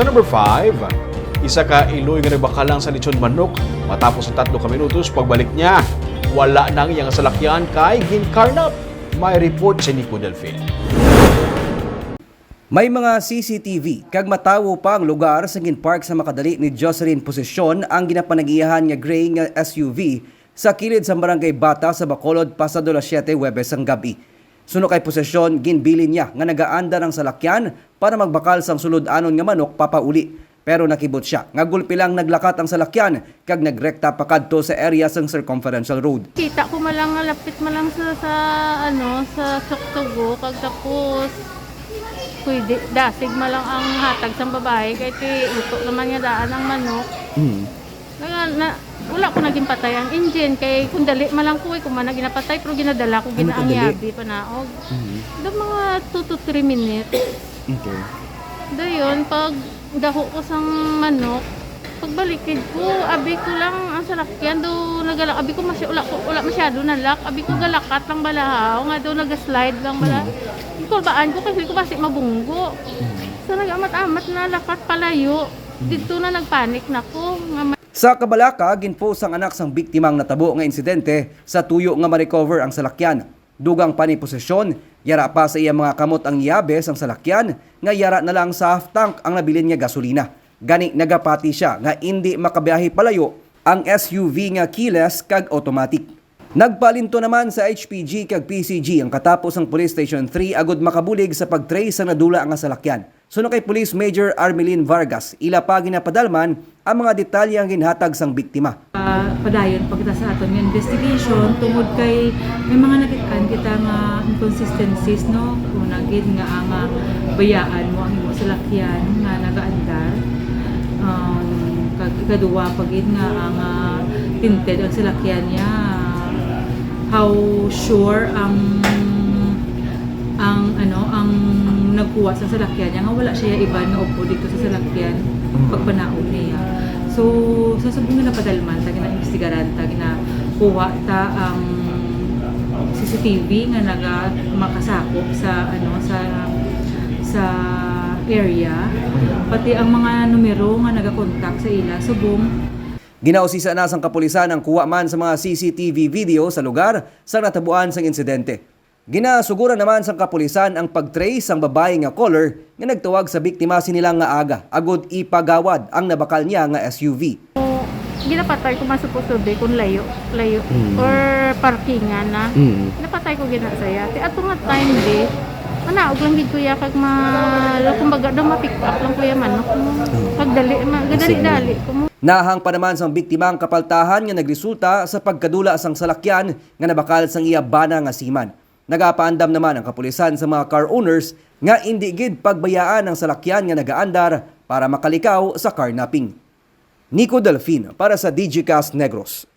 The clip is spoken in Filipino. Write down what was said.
Sa number 5, isa ka Iloy nga nagbakalang sa lechon manok matapos ang 3 ka minutos pagbalik niya. Wala nang iyang salakyan kay ginkarnap. May report si Nico Delfin. May mga CCTV kag matawo pa ang lugar sa ginpark sa makadali ni Jocelyn Posisyon ang ginapanagiyahan nga gray nga SUV sa kilid sa Barangay Bata sa Bacolod pasado alas 7 Huwebes ang gabi. Suno kay Posisyon, ginbilin niya nga nagaanda ng salakyan para magbakal sang sulod-anon nga manok papauli. Pero nakibot siya nga gulpi lang naglakat ang salakyan kag nagrekta pa kadto sa area sang Circumferential Road. Kita ko malang lapit malang sa Suktugo kag tapos pwede dasig malang ang hatag sa babae kay ito naman nga daan ang manok. Wala ko naging patay ang engine kay kung dali malang ko kung man ginapatay pero ginadala ko ginaangyabi panaog. Mga 2 to 3 minutes. Okay. Dayon pag daho ko sang manok pagbalikid ko, abi ko lang ang salakyan do nagalak, abi ko wala masyado nalak, abi ko galakat lang balahaw, nga do nagaslide lang bala. Kulbaan ko kasi ko basi mabunggo. So nagamat-amat na lakat palayo. Dito na nagpanik na ko. Sa Kabalaka, ginpost ang anak sang biktimang natabo nga insidente sa tuyo nga ma-recover ang salakyan. Dugang pa ni Posisyon, yara pa sa iya mga kamot ang yabes ang salakyan, nga yara na lang sa half tank ang nabilin nga gasolina. Gani nagapati siya nga hindi makabiyahe palayo ang SUV nga keyless kag automatic. Nagpalinto naman sa HPG kag PCG ang katapos ang Police Station 3 agud makabulig sa pagtrace sa nadula nga salakyan. Suno kay Police Major Armelin Vargas, ila pa ginapadalman ang mga detalye ang ginhatag sang biktima. Padayon pagkita sa aton nga investigation tungod kay may mga nakitaan kita nga inconsistencies no kung nagid nga ang bayaan mo ang imo salakyan nga nagaandar. Kag ikaduwa pagid nga ang tinted ang salakyan niya, how sure ang nagkuha sa salakyan niya nga wala siya iba na upo dito sa salakyan pagpanaog niya. So sa subong na padalman ta gina-investigaran ta ginakuha ta ang CCTV nga makasakop sa sa area, pati ang mga numero nga nagakontak sa ila subong. Ginausisa na sang kapulisan ang kuha man sa mga CCTV video sa lugar sa natabuan sang insidente. Ginasugura naman sang kapulisan ang pagtrace sang babae nga caller nga nagtawag sa biktima sinilang nga aga agud ipagawad ang nabakal niya nga SUV. Ginapatay ko masupusudi kung layo or parkingan na. Ginapatay ko ginasaya. Ti ato nga time di manaog lang gid kuya kag kumbaga daw ma-pick up lang kuya manok mo. Pagdali gadali ko mo. Nahang pa naman sang biktima ang kapaltahan nga nagresulta sa pagkadula sang salakyan nga nabakal sang iya bana nga siman. Nagapaandam naman ang kapulisan sa mga car owners nga indi gid pagbayaan ang salakyan nga nagaandar para makalikaw sa carnapping. Nico Delfin para sa DigiCast Negros.